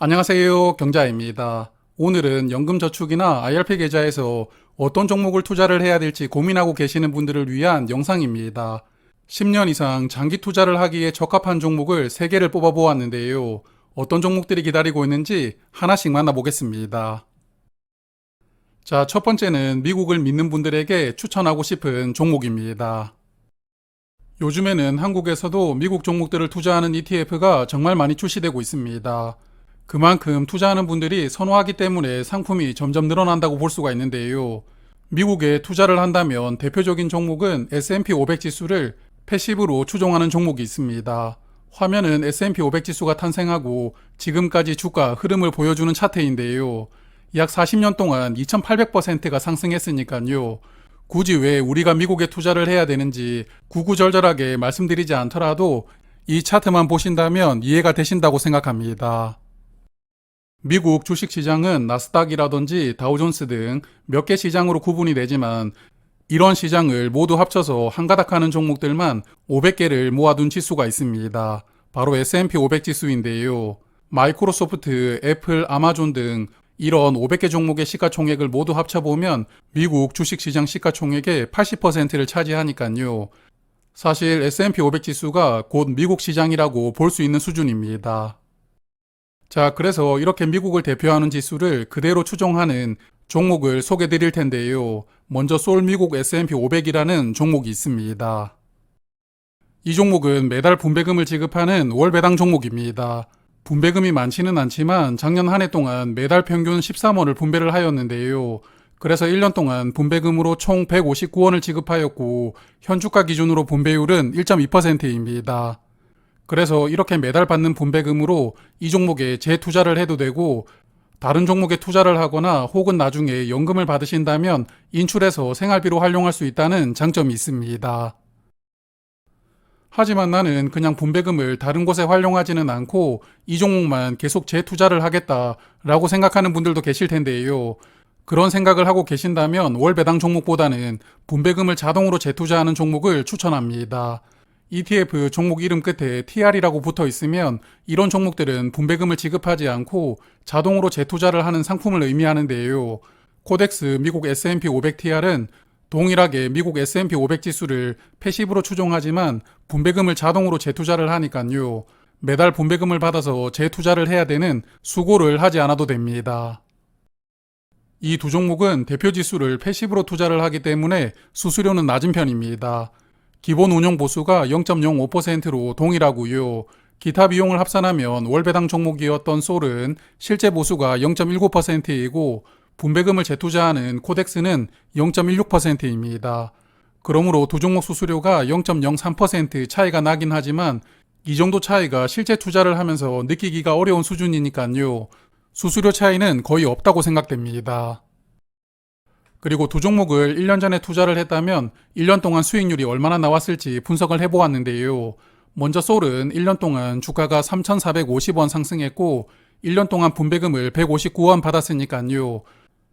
안녕하세요. 경자입니다. 오늘은 연금저축이나 IRP 계좌에서 어떤 종목을 투자를 해야 될지 고민하고 계시는 분들을 위한 영상입니다. 10년 이상 장기 투자를 하기에 적합한 종목을 3개를 뽑아보았는데요. 어떤 종목들이 기다리고 있는지 하나씩 만나보겠습니다. 자, 첫 번째는 미국을 믿는 분들에게 추천하고 싶은 종목입니다. 요즘에는 한국에서도 미국 종목들을 투자하는 ETF가 정말 많이 출시되고 있습니다. 그만큼 투자하는 분들이 선호하기 때문에 상품이 점점 늘어난다고 볼 수가 있는데요. 미국에 투자를 한다면 대표적인 종목은 S&P 500 지수를 패시브로 추종하는 종목이 있습니다. 화면은 S&P 500 지수가 탄생하고 지금까지 주가 흐름을 보여주는 차트인데요. 약 40년 동안 2800%가 상승했으니까요. 굳이 왜 우리가 미국에 투자를 해야 되는지 구구절절하게 말씀드리지 않더라도 이 차트만 보신다면 이해가 되신다고 생각합니다. 미국 주식시장은 나스닥이라든지 다우존스 등 몇 개 시장으로 구분이 되지만 이런 시장을 모두 합쳐서 한가닥하는 종목들만 500개를 모아둔 지수가 있습니다. 바로 S&P 500 지수인데요. 마이크로소프트, 애플, 아마존 등 이런 500개 종목의 시가총액을 모두 합쳐보면 미국 주식시장 시가총액의 80%를 차지하니까요. 사실 S&P 500 지수가 곧 미국 시장이라고 볼 수 있는 수준입니다. 자, 그래서 이렇게 미국을 대표하는 지수를 그대로 추종하는 종목을 소개해 드릴 텐데요. 먼저 솔미국 S&P 500이라는 종목이 있습니다. 이 종목은 매달 분배금을 지급하는 월배당 종목입니다. 분배금이 많지는 않지만 작년 한 해 동안 매달 평균 13원을 분배를 하였는데요. 그래서 1년 동안 분배금으로 총 159원을 지급하였고 현주가 기준으로 분배율은 1.2%입니다. 그래서 이렇게 매달 받는 분배금으로 이 종목에 재투자를 해도 되고 다른 종목에 투자를 하거나 혹은 나중에 연금을 받으신다면 인출해서 생활비로 활용할 수 있다는 장점이 있습니다. 하지만 나는 그냥 분배금을 다른 곳에 활용하지는 않고 이 종목만 계속 재투자를 하겠다라고 생각하는 분들도 계실 텐데요. 그런 생각을 하고 계신다면 월배당 종목보다는 분배금을 자동으로 재투자하는 종목을 추천합니다. ETF 종목 이름 끝에 TR이라고 붙어 있으면 이런 종목들은 분배금을 지급하지 않고 자동으로 재투자를 하는 상품을 의미하는데요. 코덱스 미국 S&P 500 TR은 동일하게 미국 S&P 500 지수를 패시브로 추종하지만 분배금을 자동으로 재투자를 하니까요. 매달 분배금을 받아서 재투자를 해야 되는 수고를 하지 않아도 됩니다. 이 두 종목은 대표 지수를 패시브로 투자를 하기 때문에 수수료는 낮은 편입니다. 기본 운용 보수가 0.05%로 동일하고요. 기타 비용을 합산하면 월배당 종목이었던 솔은 실제 보수가 0.19%이고 분배금을 재투자하는 코덱스는 0.16%입니다. 그러므로 두 종목 수수료가 0.03% 차이가 나긴 하지만 이 정도 차이가 실제 투자를 하면서 느끼기가 어려운 수준이니까요. 수수료 차이는 거의 없다고 생각됩니다. 그리고 두 종목을 1년 전에 투자를 했다면 1년 동안 수익률이 얼마나 나왔을지 분석을 해보았는데요. 먼저 솔은 1년 동안 주가가 3,450원 상승했고 1년 동안 분배금을 159원 받았으니까요.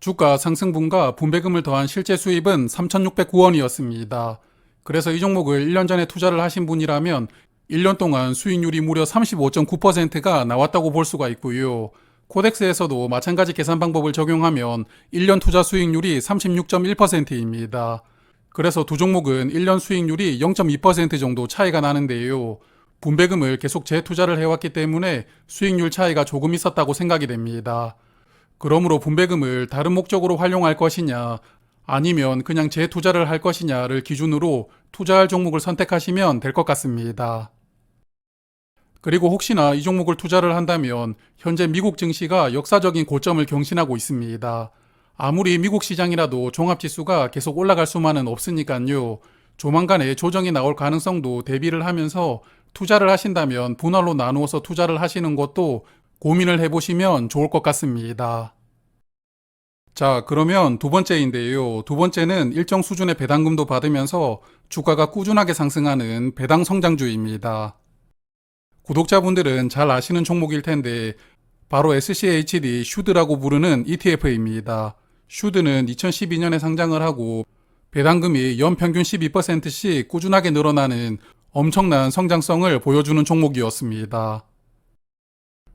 주가 상승분과 분배금을 더한 실제 수입은 3,609원이었습니다. 그래서 이 종목을 1년 전에 투자를 하신 분이라면 1년 동안 수익률이 무려 35.9%가 나왔다고 볼 수가 있고요. 코덱스에서도 마찬가지 계산 방법을 적용하면 1년 투자 수익률이 36.1%입니다. 그래서 두 종목은 1년 수익률이 0.2% 정도 차이가 나는데요. 분배금을 계속 재투자를 해왔기 때문에 수익률 차이가 조금 있었다고 생각이 됩니다. 그러므로 분배금을 다른 목적으로 활용할 것이냐 아니면 그냥 재투자를 할 것이냐를 기준으로 투자할 종목을 선택하시면 될 것 같습니다. 그리고 혹시나 이 종목을 투자를 한다면 현재 미국 증시가 역사적인 고점을 경신하고 있습니다. 아무리 미국 시장이라도 종합지수가 계속 올라갈 수만은 없으니까요. 조만간에 조정이 나올 가능성도 대비를 하면서 투자를 하신다면 분할로 나누어서 투자를 하시는 것도 고민을 해보시면 좋을 것 같습니다. 자, 그러면 두 번째인데요. 두 번째는 일정 수준의 배당금도 받으면서 주가가 꾸준하게 상승하는 배당 성장주입니다. 구독자분들은 잘 아시는 종목일 텐데 바로 SCHD 슈드라고 부르는 ETF입니다. 슈드는 2012년에 상장을 하고 배당금이 연평균 12%씩 꾸준하게 늘어나는 엄청난 성장성을 보여주는 종목이었습니다.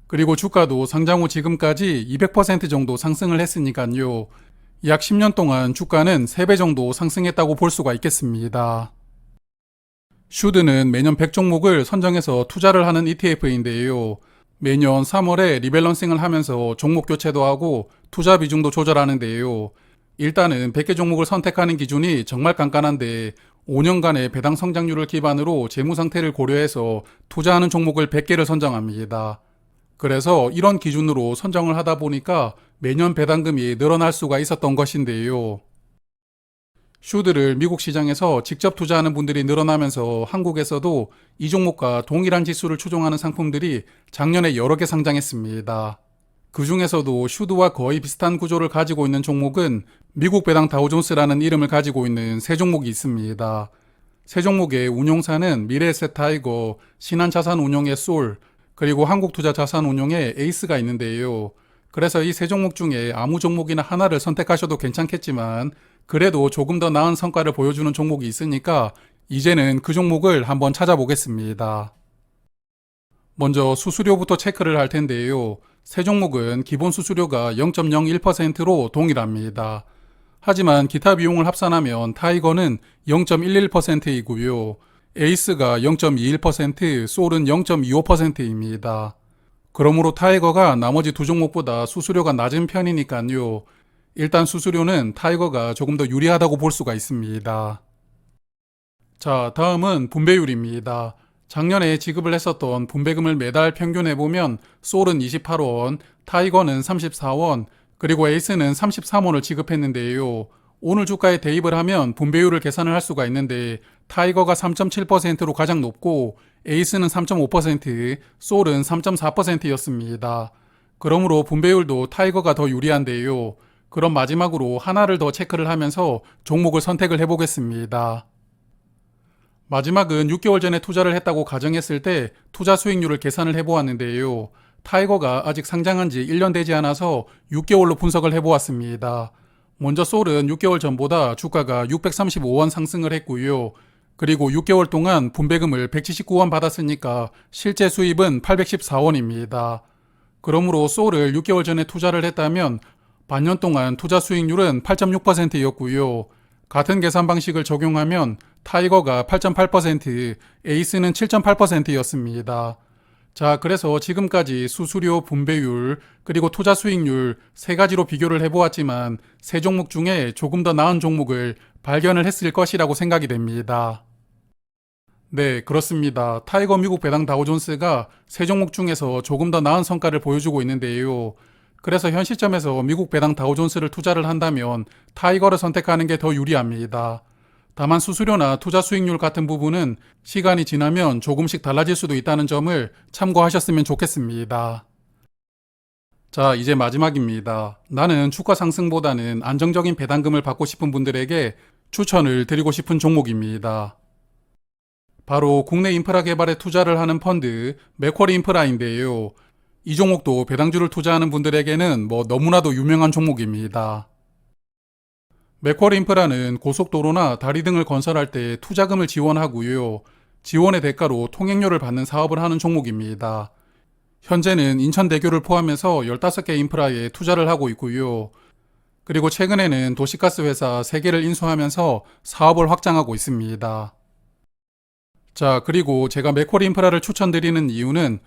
그리고 주가도 상장 후 지금까지 200% 정도 상승을 했으니까요. 약 10년 동안 주가는 3배 정도 상승했다고 볼 수가 있겠습니다. 슈드는 매년 100종목을 선정해서 투자를 하는 ETF인데요. 매년 3월에 리밸런싱을 하면서 종목 교체도 하고 투자 비중도 조절하는데요. 일단은 100개 종목을 선택하는 기준이 정말 깐깐한데 5년간의 배당 성장률을 기반으로 재무 상태를 고려해서 투자하는 종목을 100개를 선정합니다. 그래서 이런 기준으로 선정을 하다 보니까 매년 배당금이 늘어날 수가 있었던 것인데요. 슈드를 미국 시장에서 직접 투자하는 분들이 늘어나면서 한국에서도 이 종목과 동일한 지수를 추종하는 상품들이 작년에 여러 개 상장했습니다. 그 중에서도 슈드와 거의 비슷한 구조를 가지고 있는 종목은 미국 배당 다우존스라는 이름을 가지고 있는 세 종목이 있습니다. 세 종목의 운용사는 미래에셋 타이거, 신한자산운용의 솔, 그리고 한국투자자산운용의 에이스가 있는데요. 그래서 이 세 종목 중에 아무 종목이나 하나를 선택하셔도 괜찮겠지만 그래도 조금 더 나은 성과를 보여주는 종목이 있으니까 이제는 그 종목을 한번 찾아보겠습니다. 먼저 수수료부터 체크를 할 텐데요. 세 종목은 기본 수수료가 0.01%로 동일합니다. 하지만 기타 비용을 합산하면 타이거는 0.11%이고요. 에이스가 0.21%, 솔은 0.25%입니다. 그러므로 타이거가 나머지 두 종목보다 수수료가 낮은 편이니까요. 일단 수수료는 타이거가 조금 더 유리하다고 볼 수가 있습니다. 자, 다음은 분배율입니다. 작년에 지급을 했었던 분배금을 매달 평균해보면 솔은 28원, 타이거는 34원, 그리고 에이스는 33원을 지급했는데요. 오늘 주가에 대입을 하면 분배율을 계산을 할 수가 있는데 타이거가 3.7%로 가장 높고 에이스는 3.5%, 솔은 3.4%였습니다. 그러므로 분배율도 타이거가 더 유리한데요. 그럼 마지막으로 하나를 더 체크를 하면서 종목을 선택을 해보겠습니다. 마지막은 6개월 전에 투자를 했다고 가정했을 때 투자 수익률을 계산을 해보았는데요. 타이거가 아직 상장한 지 1년 되지 않아서 6개월로 분석을 해보았습니다. 먼저 솔은 6개월 전보다 주가가 635원 상승을 했고요. 그리고 6개월 동안 분배금을 179원 받았으니까 실제 수입은 814원입니다. 그러므로 솔을 6개월 전에 투자를 했다면 반년 동안 투자 수익률은 8.6%였고요. 같은 계산 방식을 적용하면 타이거가 8.8%, 에이스는 7.8%였습니다. 자, 그래서 지금까지 수수료, 분배율, 그리고 투자 수익률 세 가지로 비교를 해보았지만 세 종목 중에 조금 더 나은 종목을 발견을 했을 것이라고 생각이 됩니다. 네, 그렇습니다. 타이거 미국 배당 다우존스가 세 종목 중에서 조금 더 나은 성과를 보여주고 있는데요. 그래서 현 시점에서 미국 배당 다우존스를 투자를 한다면 타이거를 선택하는 게 더 유리합니다. 다만 수수료나 투자 수익률 같은 부분은 시간이 지나면 조금씩 달라질 수도 있다는 점을 참고하셨으면 좋겠습니다. 자, 이제 마지막입니다. 나는 주가 상승보다는 안정적인 배당금을 받고 싶은 분들에게 추천을 드리고 싶은 종목입니다. 바로 국내 인프라 개발에 투자를 하는 펀드 맥쿼리 인프라인데요. 이 종목도 배당주를 투자하는 분들에게는 너무나도 유명한 종목입니다. 맥쿼리 인프라는 고속도로나 다리 등을 건설할 때 투자금을 지원하고요. 지원의 대가로 통행료를 받는 사업을 하는 종목입니다. 현재는 인천대교를 포함해서 15개 인프라에 투자를 하고 있고요. 그리고 최근에는 도시가스 회사 3개를 인수하면서 사업을 확장하고 있습니다. 자, 그리고 제가 맥쿼리 인프라를 추천드리는 이유는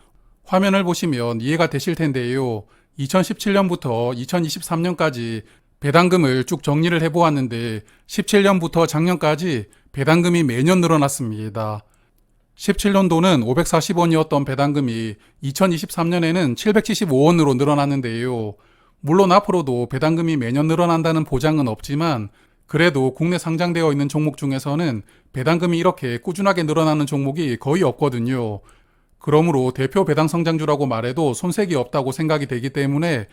화면을 보시면 이해가 되실 텐데요. 2017년부터 2023년까지 배당금을 쭉 정리를 해보았는데 17년부터 작년까지 배당금이 매년 늘어났습니다. 17년도는 540원이었던 배당금이 2023년에는 775원으로 늘어났는데요. 물론 앞으로도 배당금이 매년 늘어난다는 보장은 없지만 그래도 국내 상장되어 있는 종목 중에서는 배당금이 이렇게 꾸준하게 늘어나는 종목이 거의 없거든요. 그러므로 대표 배당 성장주라고 말해도 손색이 없다고 생각이 되기 때문에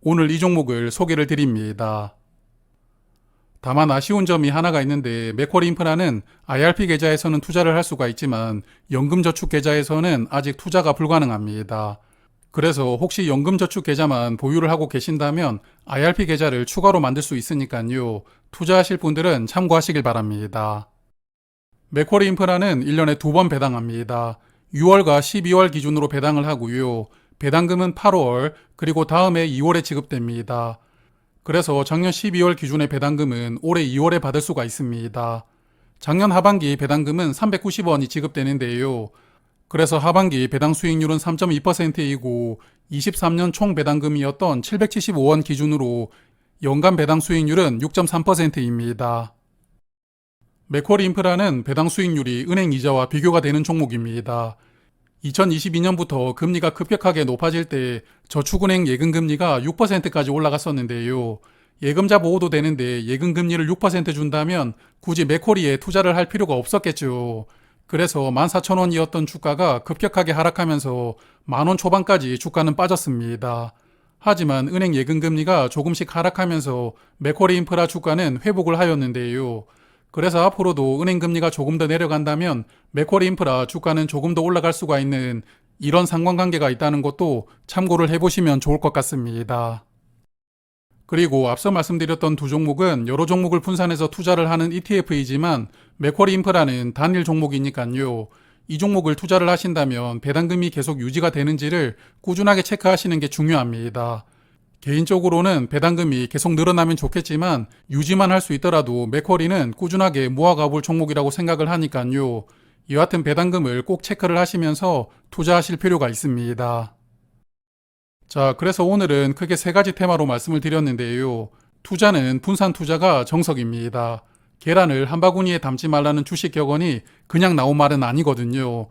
오늘 이 종목을 소개를 드립니다. 다만 아쉬운 점이 하나가 있는데 맥쿼리 인프라는 IRP 계좌에서는 투자를 할 수가 있지만 연금저축 계좌에서는 아직 투자가 불가능합니다. 그래서 혹시 연금저축 계좌만 보유를 하고 계신다면 IRP 계좌를 추가로 만들 수 있으니까요. 투자하실 분들은 참고하시길 바랍니다. 맥쿼리 인프라는 1년에 2번 배당합니다. 6월과 12월 기준으로 배당을 하고요. 배당금은 8월, 그리고 다음해 2월에 지급됩니다. 그래서 작년 12월 기준의 배당금은 올해 2월에 받을 수가 있습니다. 작년 하반기 배당금은 390원이 지급되는데요. 그래서 하반기 배당 수익률은 3.2%이고 23년 총 배당금이었던 775원 기준으로 연간 배당 수익률은 6.3%입니다. 맥쿼리 인프라는 배당 수익률이 은행 이자와 비교가 되는 종목입니다. 2022년부터 금리가 급격하게 높아질 때 저축은행 예금금리가 6%까지 올라갔었는데요. 예금자 보호도 되는데 예금금리를 6% 준다면 굳이 맥쿼리에 투자를 할 필요가 없었겠죠. 그래서 14,000원이었던 주가가 급격하게 하락하면서 만원 초반까지 주가는 빠졌습니다. 하지만 은행 예금금리가 조금씩 하락하면서 맥쿼리 인프라 주가는 회복을 하였는데요. 그래서 앞으로도 은행 금리가 조금 더 내려간다면 맥쿼리 인프라 주가는 조금 더 올라갈 수가 있는 이런 상관관계가 있다는 것도 참고를 해보시면 좋을 것 같습니다. 그리고 앞서 말씀드렸던 두 종목은 여러 종목을 분산해서 투자를 하는 ETF이지만 맥쿼리 인프라는 단일 종목이니까요. 이 종목을 투자를 하신다면 배당금이 계속 유지가 되는지를 꾸준하게 체크하시는 게 중요합니다. 개인적으로는 배당금이 계속 늘어나면 좋겠지만 유지만 할 수 있더라도 맥쿼리는 꾸준하게 모아가 볼 종목이라고 생각을 하니까요. 여하튼 배당금을 꼭 체크를 하시면서 투자하실 필요가 있습니다. 자, 그래서 오늘은 크게 세 가지 테마로 말씀을 드렸는데요. 투자는 분산 투자가 정석입니다. 계란을 한 바구니에 담지 말라는 주식 격언이 그냥 나온 말은 아니거든요.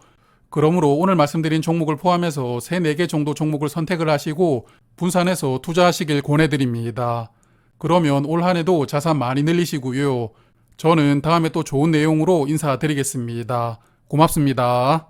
그러므로 오늘 말씀드린 종목을 포함해서 3, 4개 정도 종목을 선택을 하시고 분산해서 투자하시길 권해드립니다. 그러면 올 한 해도 자산 많이 늘리시고요. 저는 다음에 또 좋은 내용으로 인사드리겠습니다. 고맙습니다.